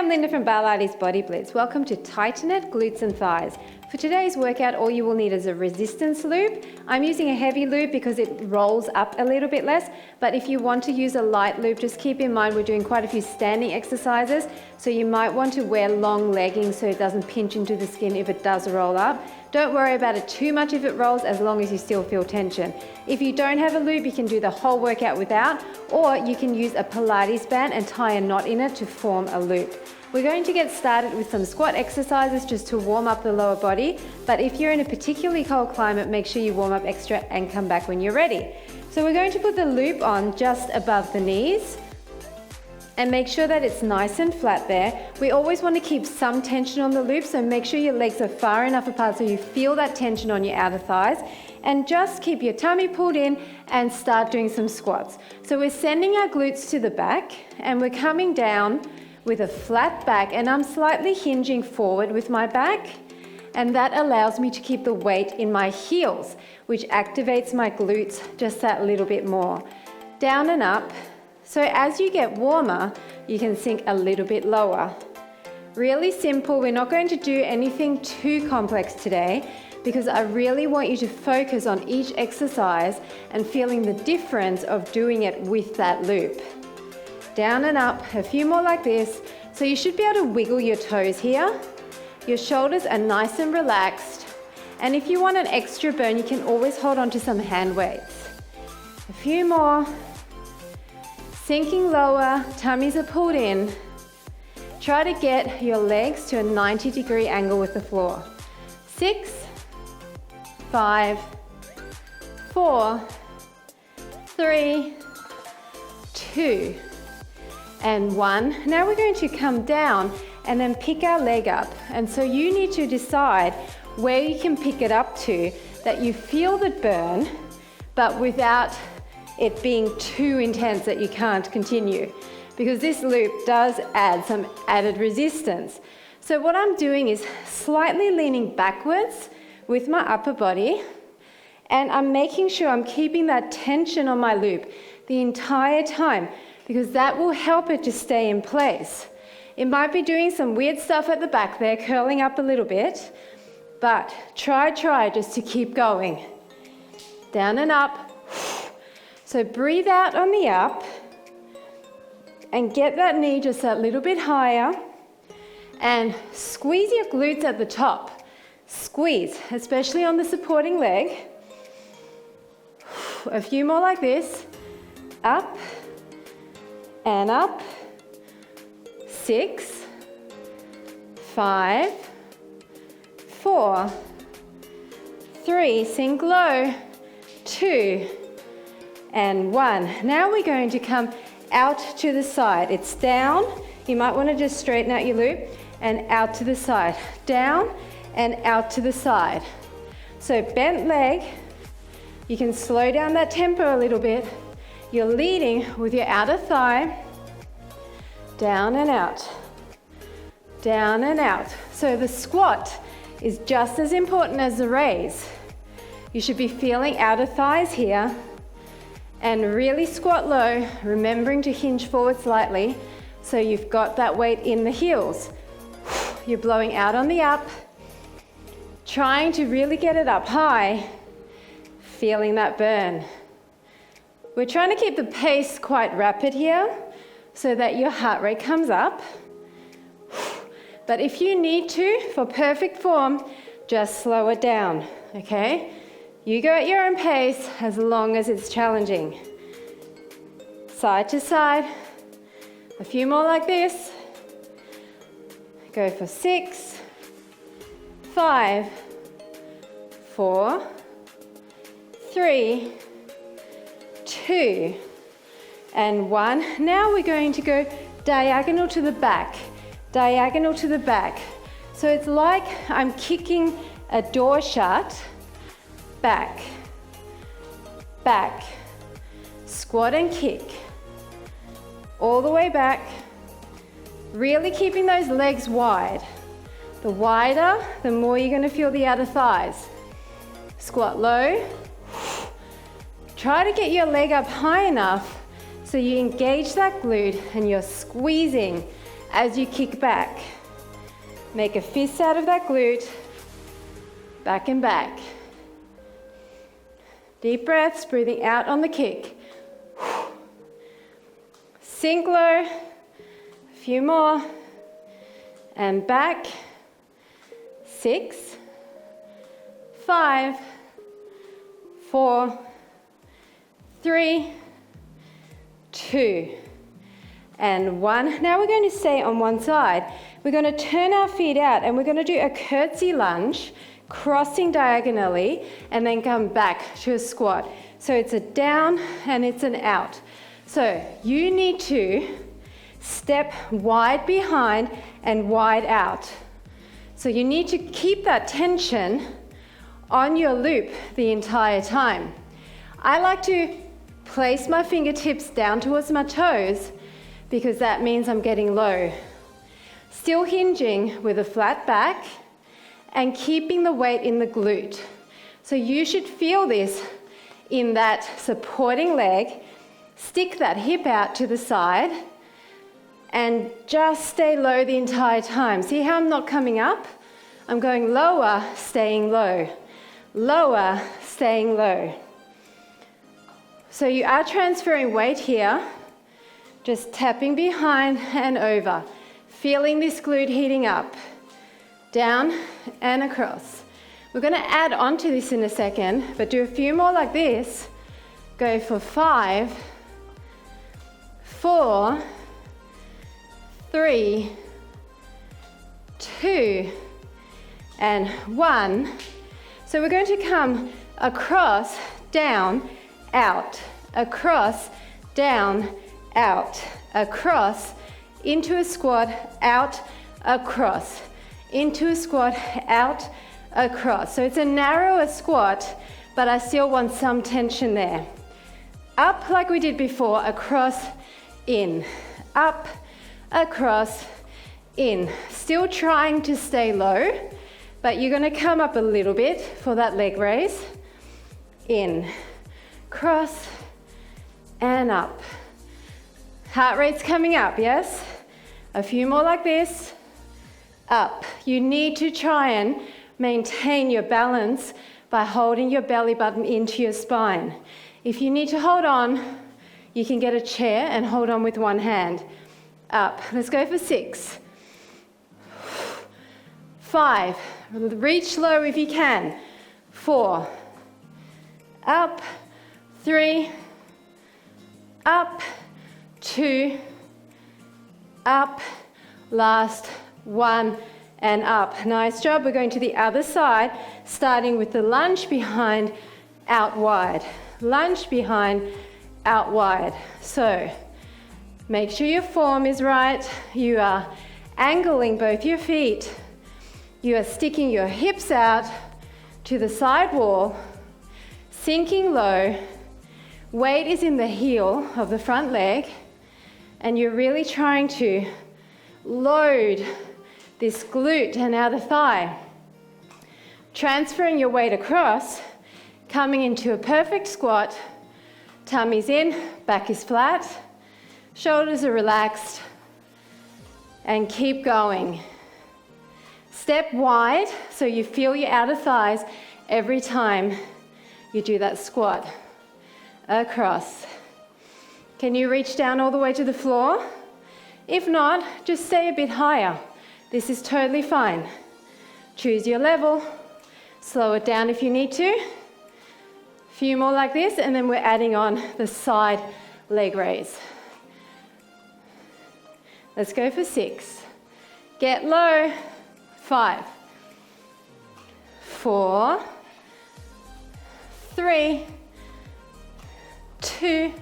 Linda from Barlates Body Blitz. Welcome to Tighten It, Glutes and Thighs. For today's workout, all you will need is a resistance loop. I'm using a heavy loop because it rolls up a little bit less, but if you want to use a light loop, just keep in mind we're doing quite a few standing exercises, so you might want to wear long leggings so it doesn't pinch into the skin if it does roll up. Don't worry about it too much if it rolls, as long as you still feel tension. If you don't have a loop, you can do the whole workout without, or you can use a Pilates band and tie a knot in it to form a loop. We're going to get started with some squat exercises just to warm up the lower body, but if you're in a particularly cold climate, make sure you warm up extra and come back when you're ready. So we're going to put the loop on just above the knees and make sure that it's nice and flat there. We always want to keep some tension on the loop, so make sure your legs are far enough apart so you feel that tension on your outer thighs, and just keep your tummy pulled in and start doing some squats. So we're sending our glutes to the back and we're coming down with a flat back, and I'm slightly hinging forward with my back, and that allows me to keep the weight in my heels, which activates my glutes just that little bit more. Down and up. So as you get warmer, you can sink a little bit lower. Really simple. We're not going to do anything too complex today because I really want you to focus on each exercise and feeling the difference of doing it with that loop. Down and up, a few more like this. So you should be able to wiggle your toes here. Your shoulders are nice and relaxed. And if you want an extra burn, you can always hold on to some hand weights. A few more. Sinking lower, tummies are pulled in. Try to get your legs to a 90-degree angle with the floor. 6, 5, 4, 3, 2, and 1. Now we're going to come down and then pick our leg up. And so you need to decide where you can pick it up to, that you feel the burn, but without it being too intense that you can't continue, because this loop does add some added resistance. So what I'm doing is slightly leaning backwards with my upper body, and I'm making sure I'm keeping that tension on my loop the entire time, because that will help it to stay in place. It might be doing some weird stuff at the back there, curling up a little bit, but try just to keep going. Down and up. So breathe out on the up and get that knee just a little bit higher, and squeeze your glutes at the top. Squeeze, especially on the supporting leg. A few more like this. Up and up. 6, 5, 4, 3, sink low, 2, and 1. Now we're going to come out to the side. It's down. You might want to just straighten out your loop, and out to the side. Down and out to the side. So bent leg. You can slow down that tempo a little bit. You're leading with your outer thigh. Down and out. Down and out. So the squat is just as important as the raise. You should be feeling outer thighs here, and really squat low, remembering to hinge forward slightly so you've got that weight in the heels. You're blowing out on the up, trying to really get it up high, feeling that burn. We're trying to keep the pace quite rapid here so that your heart rate comes up. But if you need to, for perfect form, just slow it down, okay? You go at your own pace as long as it's challenging. Side to side. A few more like this. Go for 6, 5, 4, 3, 2, and 1. Now we're going to go diagonal to the back. Diagonal to the back. So it's like I'm kicking a door shut. Back, back, squat and kick, all the way back, really keeping those legs wide. The wider, the more you're going to feel the outer thighs. Squat low, try to get your leg up high enough so you engage that glute and you're squeezing as you kick back. Make a fist out of that glute, back and back. Deep breaths, breathing out on the kick. Sink low, a few more, and back. 6, 5, 4, 3, 2, and 1. Now we're going to stay on one side. We're going to turn our feet out and we're going to do a curtsy lunge, crossing diagonally, and then come back to a squat. So it's a down and it's an out. So you need to step wide behind and wide out. So you need to keep that tension on your loop the entire time. I like to place my fingertips down towards my toes because that means I'm getting low. Still hinging with a flat back and keeping the weight in the glute. So you should feel this in that supporting leg. Stick that hip out to the side and just stay low the entire time. See how I'm not coming up? I'm going lower, staying low. Lower, staying low. So you are transferring weight here, just tapping behind and over. Feeling this glute heating up. Down and across. We're going to add on to this in a second, but do a few more like this. Go for 5, 4, 3, 2, and 1. So we're going to come across, down, out, across, down, out, across, into a squat, out, across, into a squat, out, across. So it's a narrower squat, but I still want some tension there. Up like we did before, across, in, up, across, in. Still trying to stay low, but you're going to come up a little bit for that leg raise. In, cross, and up. Heart rate's coming up, yes? A few more like this. Up. You need to try and maintain your balance by holding your belly button into your spine. If you need to hold on, you can get a chair and hold on with one hand. Up. Let's go for 6. 5. Reach low if you can. 4. Up. 3. Up. 2. Up. Last 1 and up. Nice job. We're going to the other side, starting with the lunge behind, out wide. Lunge behind, out wide. So make sure your form is right. You are angling both your feet. You are sticking your hips out to the side wall, sinking low. Weight is in the heel of the front leg, and you're really trying to load this glute and outer thigh. Transferring your weight across, coming into a perfect squat. Tummy's in, back is flat, shoulders are relaxed, and keep going. Step wide so you feel your outer thighs every time you do that squat. Across. Can you reach down all the way to the floor? If not, just stay a bit higher. This is totally fine. Choose your level. Slow it down if you need to. A few more like this, and then we're adding on the side leg raise. Let's go for 6. Get low. 5, 4, 3, 2,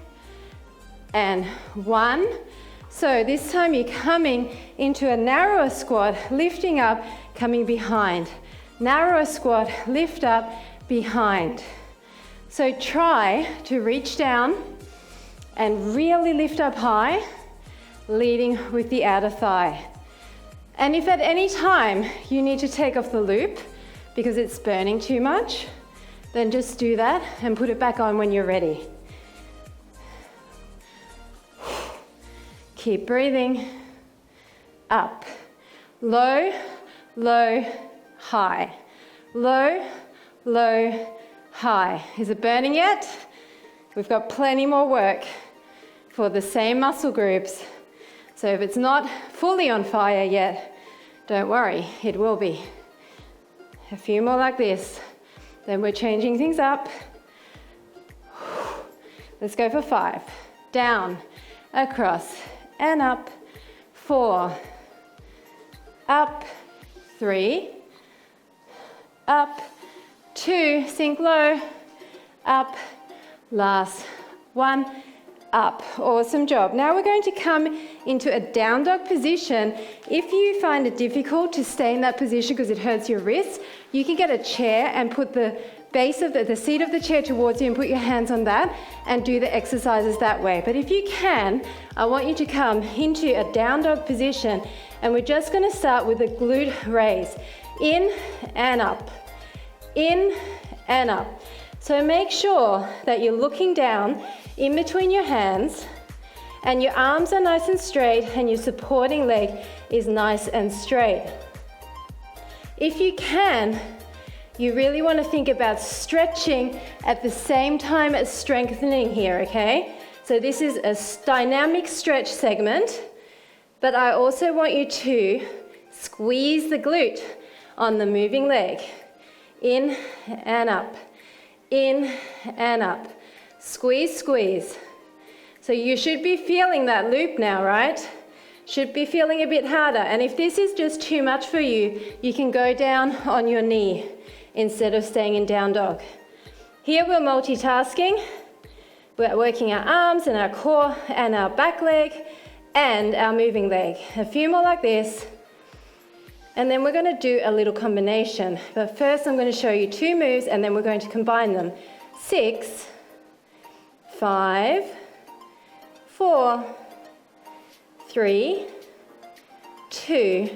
and 1. So this time you're coming into a narrower squat, lifting up, coming behind. Narrower squat, lift up, behind. So try to reach down and really lift up high, leading with the outer thigh. And if at any time you need to take off the loop because it's burning too much, then just do that and put it back on when you're ready. Keep breathing. up. Low, low, high. Low, low, high. Is it burning yet? We've got plenty more work for the same muscle groups. So if it's not fully on fire yet, don't worry, it will be. A few more like this. Then we're changing things up. Let's go for 5. Down, across, and up. 4. Up. 3. Up. 2. Sink low. Up. Last 1. Up. Awesome job. Now we're going to come into a down dog position. If you find it difficult to stay in that position because it hurts your wrists, you can get a chair and put the base of the seat of the chair towards you and put your hands on that and do the exercises that way. But if you can, I want you to come into a down dog position, and we're just going to start with a glute raise. In and up. In and up. So make sure that you're looking down in between your hands and your arms are nice and straight and your supporting leg is nice and straight. If you can, you really want to think about stretching at the same time as strengthening here, okay? So this is a dynamic stretch segment, but I also want you to squeeze the glute on the moving leg. In and up. In and up. Squeeze, squeeze. So you should be feeling that loop now, right? Should be feeling a bit harder. And if this is just too much for you, you can go down on your knee instead of staying in down dog. Here we're multitasking. We're working our arms and our core and our back leg and our moving leg. A few more like this. And then we're going to do a little combination. But first I'm going to show you 2 moves and then we're going to combine them. 6, 5, 4, 3, 2,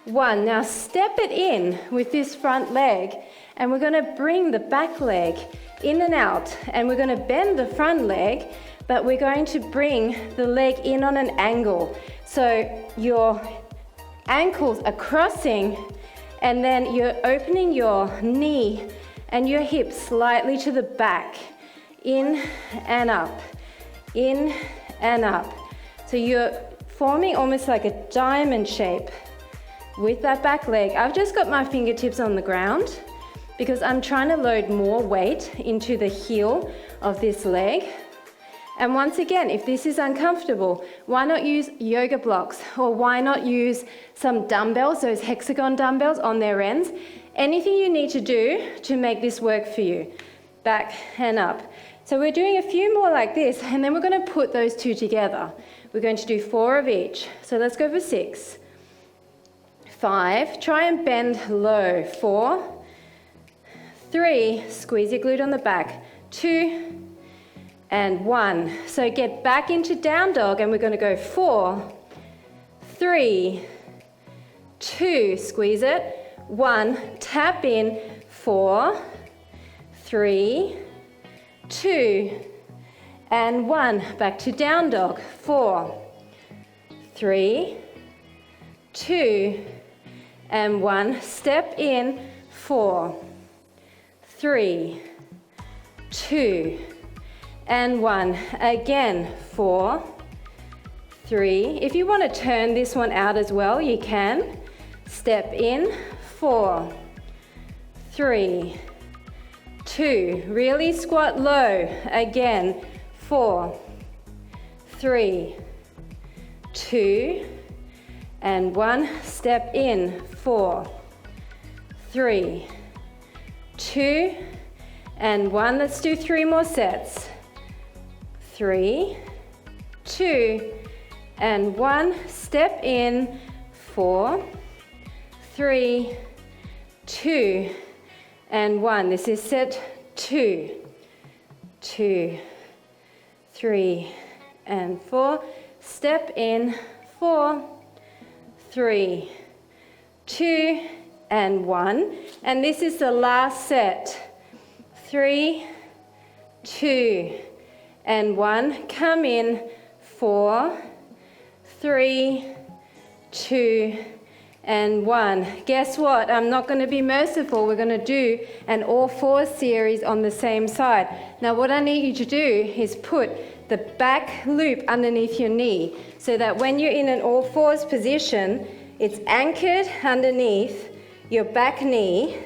1. Now step it in with this front leg, and we're going to bring the back leg in and out, and we're going to bend the front leg, but we're going to bring the leg in on an angle. So your ankles are crossing, and then you're opening your knee and your hips slightly to the back. In and up. In and up. So you're forming almost like a diamond shape with that back leg. I've just got my fingertips on the ground because I'm trying to load more weight into the heel of this leg. And once again, if this is uncomfortable, why not use yoga blocks, or why not use some dumbbells, those hexagon dumbbells on their ends? Anything you need to do to make this work for you. Back and up. So we're doing a few more like this, and then we're going to put those 2 together. We're going to do 4 of each. So let's go for 6. 5, try and bend low. 4, 3, squeeze your glute on the back. 2, and 1. So get back into down dog, and we're going to go 4, 3, 2, squeeze it. 1, tap in. 4, 3, 2, and 1. Back to down dog. 4, 3, 2, and 1. Step in. 4, 3, 2, and 1. Again. 4, 3. If you want to turn this one out as well, you can. Step in. 4, 3, 2. Really squat low. Again. 4, 3, 2, and 1. Step in. 4, 3, 2, and 1. Let's do 3 more sets. 3, 2, and 1. Step in. 4, 3, 2, and 1. This is set 2. 2, 3, and 4. Step in. 4, 3, 2, and 1. And this is the last set. 3, 2, and 1. Come in. 4, 3, 2, and 1. Guess what? I'm not going to be merciful. We're going to do an all fours series on the same side. Now what I need you to do is put the back loop underneath your knee so that when you're in an all fours position, it's anchored underneath your back knee,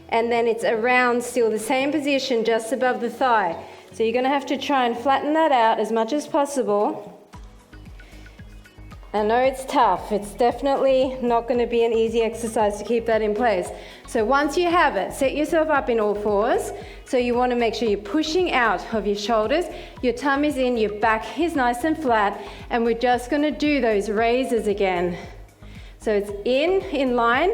and then it's around still the same position just above the thigh. So you're going to have to try and flatten that out as much as possible. I know it's tough. It's definitely not going to be an easy exercise to keep that in place. So once you have it, set yourself up in all fours. So you want to make sure you're pushing out of your shoulders, your tummy's in, your back is nice and flat, and we're just going to do those raises again. So it's in line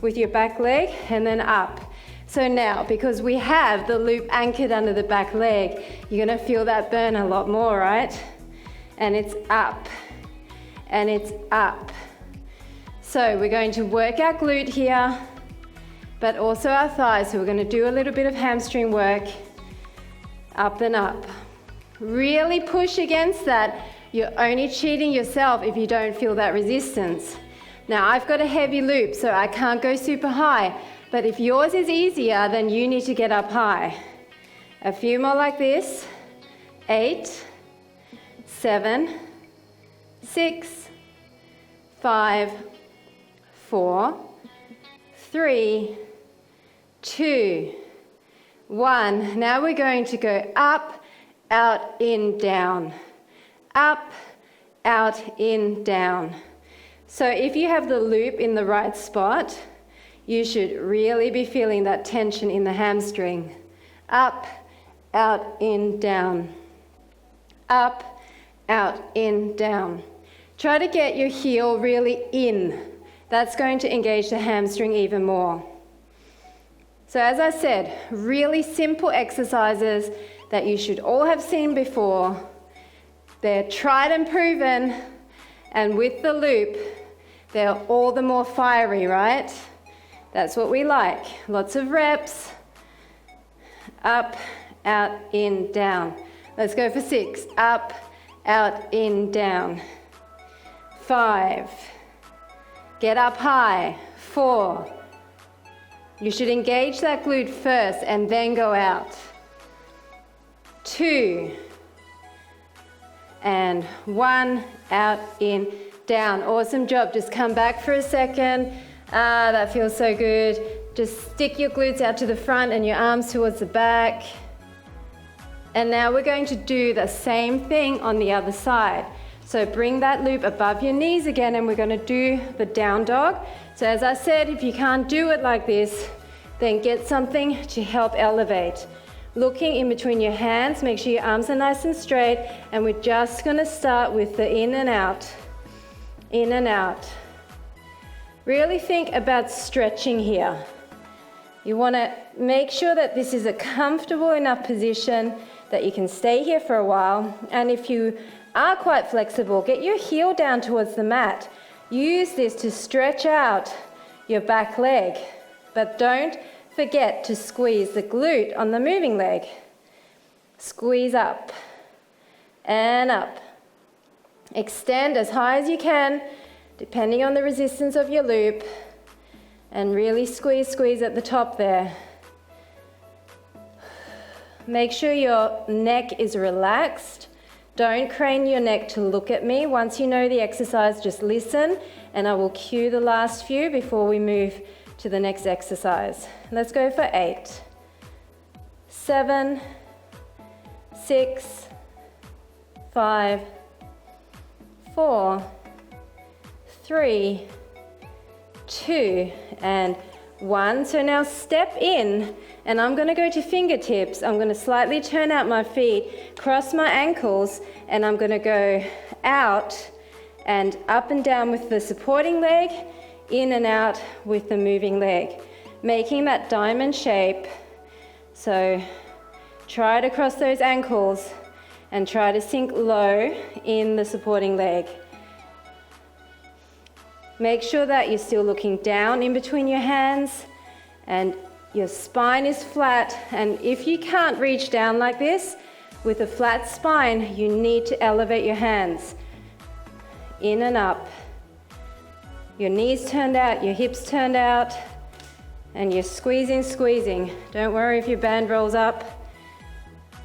with your back leg and then up. So now, because we have the loop anchored under the back leg, you're going to feel that burn a lot more, right? And it's up. And it's up. So we're going to work our glute here, but also our thighs. So we're going to do a little bit of hamstring work, up and up. Really push against that. You're only cheating yourself if you don't feel that resistance. Now I've got a heavy loop, so I can't go super high, but if yours is easier, then you need to get up high. A few more like this. 8, 7, 6, 5, 4, 3, 2, 1. Now we're going to go up, out, in, down. Up, out, in, down. So if you have the loop in the right spot, you should really be feeling that tension in the hamstring. Up, out, in, down. Up, out, in, down. Try to get your heel really in. That's going to engage the hamstring even more. So as I said, really simple exercises that you should all have seen before. They're tried and proven, and with the loop, they're all the more fiery, right? That's what we like. Lots of reps. Up, out, in, down. Let's go for 6. Up, out, in, down. 5. Get up high. 4. You should engage that glute first and then go out. 2. And 1. Out, in, down. Awesome job. Just come back for a second. That feels so good. Just stick your glutes out to the front and your arms towards the back. And now we're going to do the same thing on the other side. So bring that loop above your knees again, and we're going to do the down dog. So as I said, if you can't do it like this, then get something to help elevate. Looking in between your hands, make sure your arms are nice and straight, and we're just going to start with the in and out. In and out. Really think about stretching here. You want to make sure that this is a comfortable enough position that you can stay here for a while. And if you are quite flexible, get your heel down towards the mat. Use this to stretch out your back leg, but don't forget to squeeze the glute on the moving leg. Squeeze up and up. Extend as high as you can, depending on the resistance of your loop, and really squeeze, squeeze at the top there. Make sure your neck is relaxed. Don't crane your neck to look at me. Once you know the exercise, just listen, and I will cue the last few before we move to the next exercise. Let's go for 8, 7, 6, 5, 4, 3, 2, and 1. So now step in, and I'm going to go to fingertips. I'm going to slightly turn out my feet, cross my ankles, and I'm going to go out and up and down with the supporting leg, in and out with the moving leg, making that diamond shape. So try to cross those ankles and try to sink low in the supporting leg. Make sure that you're still looking down in between your hands and your spine is flat. And if you can't reach down like this with a flat spine, you need to elevate your hands. In and up. Your knees turned out, your hips turned out, and you're squeezing, squeezing. Don't worry if your band rolls up.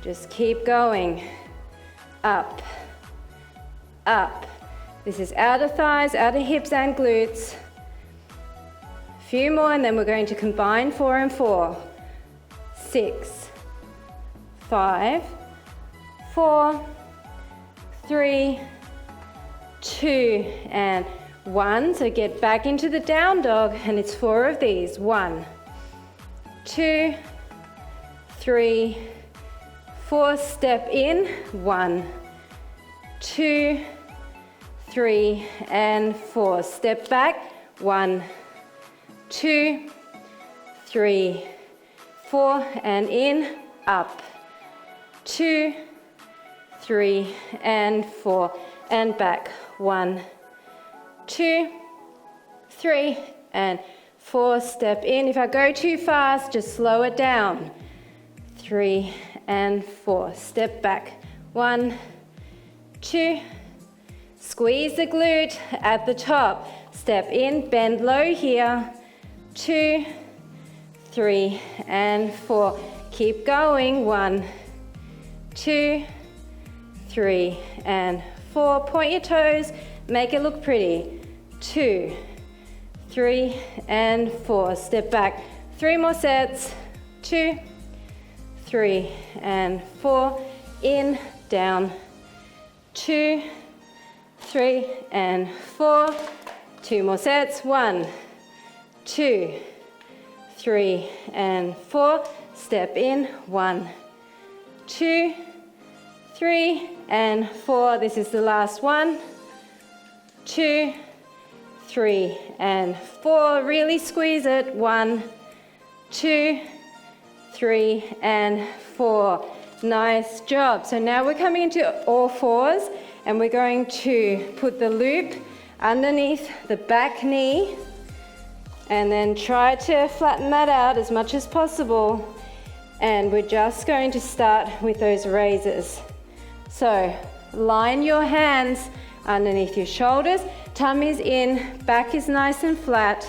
Just keep going. Up, up. This is outer thighs, outer hips and glutes. A few more and then we're going to combine 4 and 4. 6, 5, 4, 3, 2, and 1. So get back into the down dog and it's 4 of these. 1, 2, 3, 4. Step in. 1, 2, 3, and 4. Step back. 1, 2, 3, 4, and in. Up. 2, 3, and 4, and back. 1, 2, 3, and 4. Step in. If I go too fast, just slow it down. 3 and 4. Step back. 1, 2. Squeeze the glute at the top. Step in, bend low here. 2, 3, and 4. Keep going. 1, 2, 3, and 4. Point your toes. Make it look pretty. 2, 3, and 4. Step back. 3 more sets. 2, 3, and 4. In, down. 2, 3, and 4. 2 more sets. 1, 2, 3, and 4. Step in. 1, 2, 3, and 4. This is the last one. 2, 3, and 4. Really squeeze it. 1, 2, 3, and 4. Nice job. So now we're coming into all fours and we're going to put the loop underneath the back knee and then try to flatten that out as much as possible. And we're just going to start with those raises. So line your hands underneath your shoulders, tummy's in, back is nice and flat,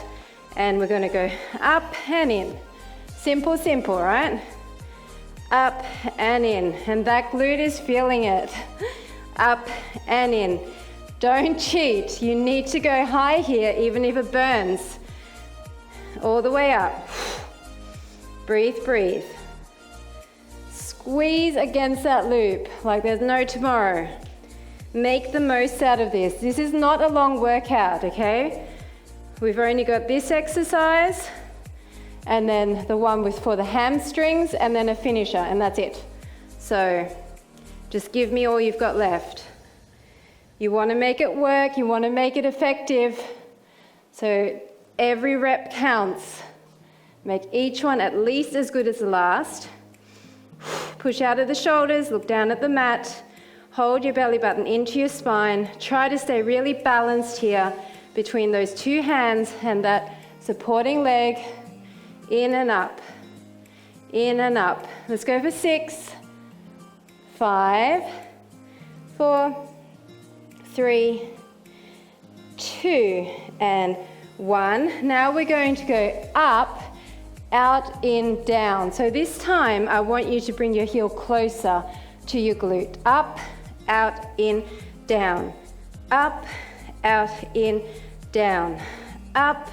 and we're going to go up and in. Simple, simple, right? Up and in, and that glute is feeling it. Up and in. Don't cheat. You need to go high here, even if it burns. All the way up. Breathe, breathe. Squeeze against that loop like there's no tomorrow. Make the most out of this. This is not a long workout, okay? We've only got this exercise and then the one for the hamstrings and then a finisher, and that's it. So just give me all you've got left. You want to make it work, you want to make it effective. So every rep counts. Make each one at least as good as the last. Push out of the shoulders, look down at the mat. Hold your belly button into your spine. Try to stay really balanced here between those two hands and that supporting leg. In and up. In and up. Let's go for 6, 5, 4, 3, 2, and 1. Now we're going to go up, out, in, down. So this time I want you to bring your heel closer to your glute. Up, out, in, down. Up, out, in, down. Up,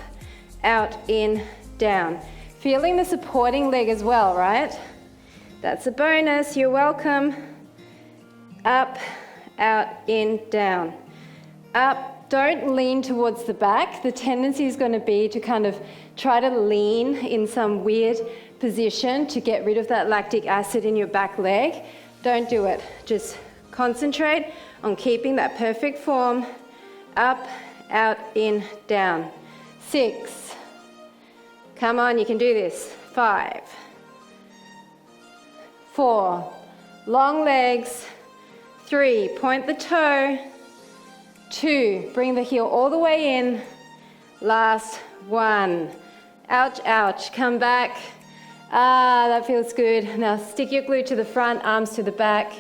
out, in, down. Feeling the supporting leg as well, right? That's a bonus. You're welcome. Up, out, in, down. Up. Don't lean towards the back. The tendency is going to be to kind of try to lean in some weird position to get rid of that lactic acid in your back leg. Don't do it. Just concentrate on keeping that perfect form. Up, out, in, down. 6. Come on, you can do this. 5, 4, long legs. 3, point the toe. 2, bring the heel all the way in. Last 1. Ouch, ouch, come back. That feels good. Now stick your glute to the front, arms to the back.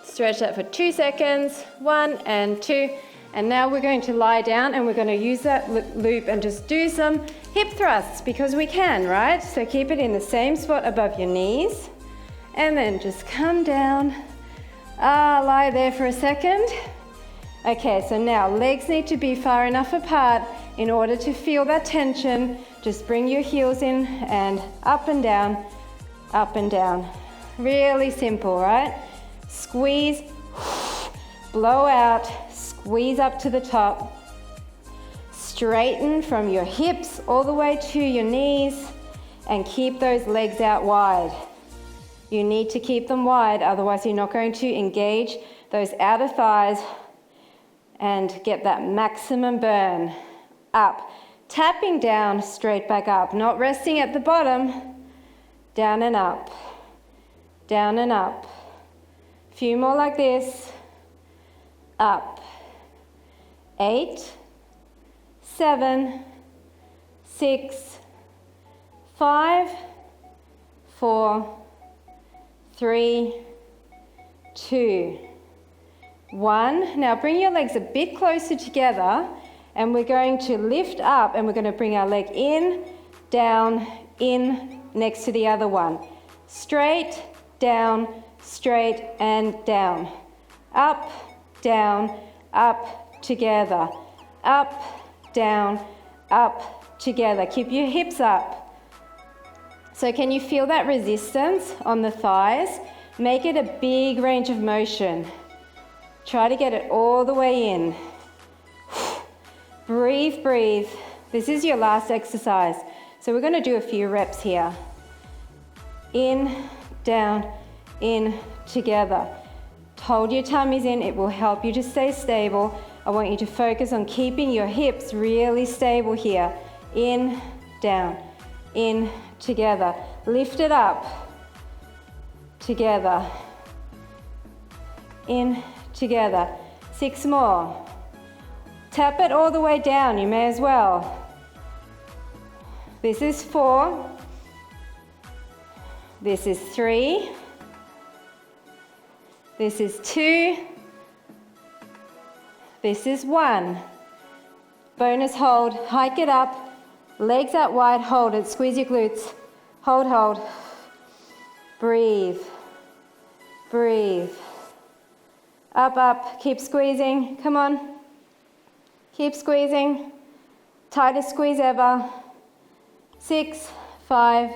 Stretch that for 2 seconds. 1 and 2 And now we're going to lie down and we're going to use that loop and just do some hip thrusts because we can, right? So keep it in the same spot above your knees and then just come down. Lie there for a second. Okay, so now legs need to be far enough apart in order to feel that tension. Just bring your heels in and up and down, up and down. Really simple, right? Squeeze, blow out, squeeze up to the top. Straighten from your hips all the way to your knees and keep those legs out wide. You need to keep them wide, otherwise you're not going to engage those outer thighs and get that maximum burn. Up, tapping down, straight back up, not resting at the bottom, down and up, down and up. A few more like this, up, 8, 7, 6, 5, 4, 3, 2, 1. Now bring your legs a bit closer together and we're going to lift up and we're going to bring our leg in, down, in, next to the other one. Straight, down, straight and down. Up, down, up, together. Up, down, up, together. Keep your hips up. So can you feel that resistance on the thighs? Make it a big range of motion. Try to get it all the way in. Breathe, breathe. This is your last exercise. So we're going to do a few reps here. In, down, in, together. Hold your tummies in. It will help you to stay stable. I want you to focus on keeping your hips really stable here. In, down, in, together. Lift it up. Together. In, together. 6 more. Tap it all the way down. You may as well. This is 4. This is 3. This is 2. This is 1. Bonus hold. Hike it up. Legs out wide, hold it, squeeze your glutes. Hold, hold. Breathe. Breathe. Up, up, keep squeezing. Come on. Keep squeezing. Tightest squeeze ever. 6, 5,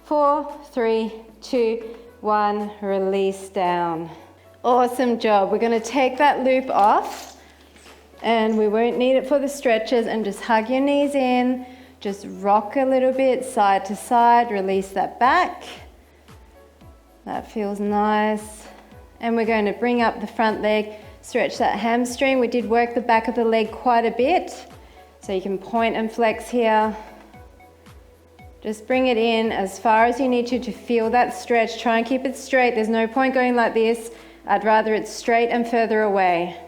4, 3, 2, 1. Release down. Awesome job. We're going to take that loop off and we won't need it for the stretches and just hug your knees in. Just rock a little bit side to side, release that back. That feels nice. And we're going to bring up the front leg, stretch that hamstring. We did work the back of the leg quite a bit. So you can point and flex here. Just bring it in as far as you need to feel that stretch. Try and keep it straight. There's no point going like this. I'd rather it's straight and further away.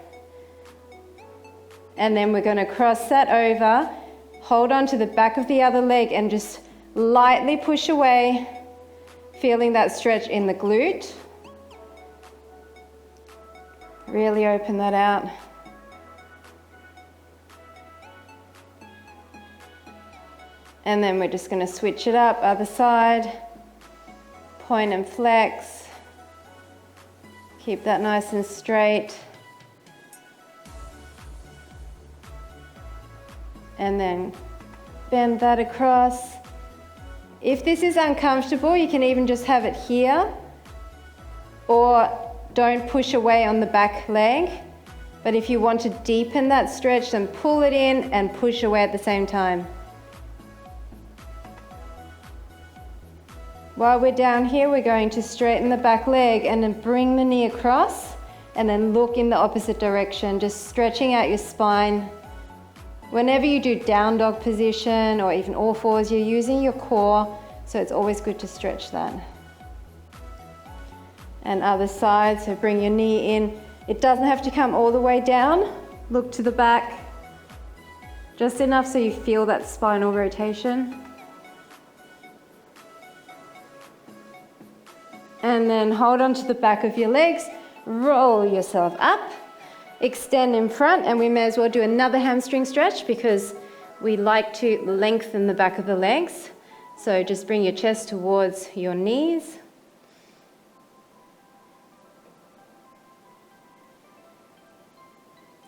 And then we're going to cross that over. Hold on to the back of the other leg and just lightly push away, feeling that stretch in the glute. Really open that out. And then we're just going to switch it up, other side. Point and flex. Keep that nice and straight. And then bend that across. If this is uncomfortable, you can even just have it here, or don't push away on the back leg. But if you want to deepen that stretch, then pull it in and push away at the same time. While we're down here, we're going to straighten the back leg and then bring the knee across and then look in the opposite direction, just stretching out your spine. Whenever you do down dog position or even all fours, you're using your core, so it's always good to stretch that. And other side, so bring your knee in. It doesn't have to come all the way down. Look to the back, just enough so you feel that spinal rotation. And then hold on to the back of your legs, roll yourself up, extend in front, and we may as well do another hamstring stretch because we like to lengthen the back of the legs. So just bring your chest towards your knees.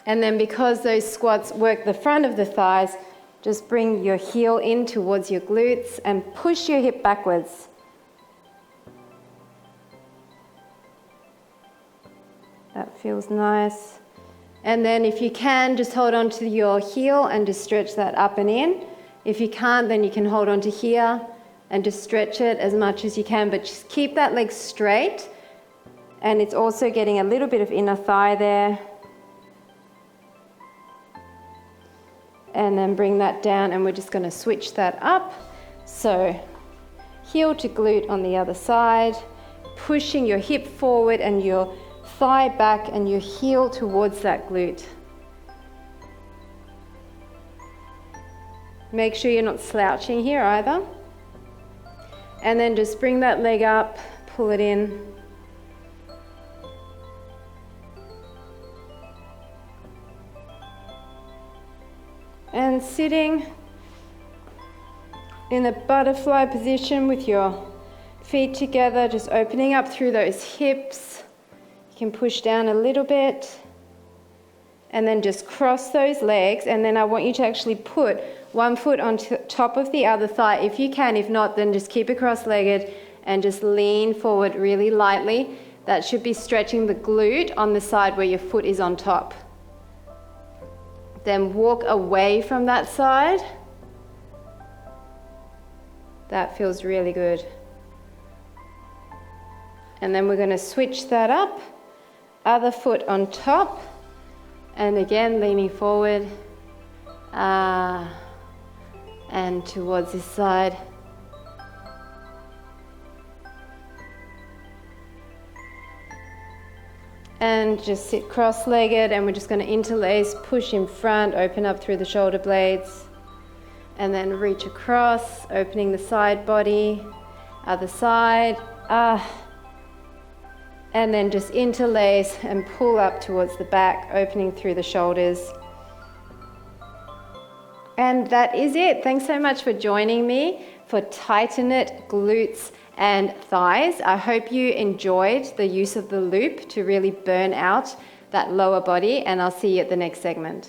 And then because those squats work the front of the thighs, just bring your heel in towards your glutes and push your hip backwards. That feels nice. And then if you can, just hold on to your heel and just stretch that up and in. If you can't, then you can hold on to here and just stretch it as much as you can, but just keep that leg straight. And it's also getting a little bit of inner thigh there. And then bring that down, and we're just going to switch that up. So heel to glute on the other side, pushing your hip forward and your thigh back and your heel towards that glute. Make sure you're not slouching here either. And then just bring that leg up, pull it in. And sitting in a butterfly position with your feet together, just opening up through those hips. You can push down a little bit and then just cross those legs, and then I want you to actually put one foot on top of the other thigh if you can. If not, then just keep it cross-legged and just lean forward really lightly. That should be stretching the glute on the side where your foot is on top. Then walk away from that side. That feels really good. And then we're going to switch that up. Other foot on top. And again, leaning forward. And towards this side. And just sit cross-legged, and we're just going to interlace, push in front, open up through the shoulder blades, and then reach across, opening the side body, other side, and then just interlace and pull up towards the back, opening through the shoulders. And that is it. Thanks so much for joining me for Tighten It, Glutes and Thighs. I hope you enjoyed the use of the loop to really burn out that lower body, and I'll see you at the next segment.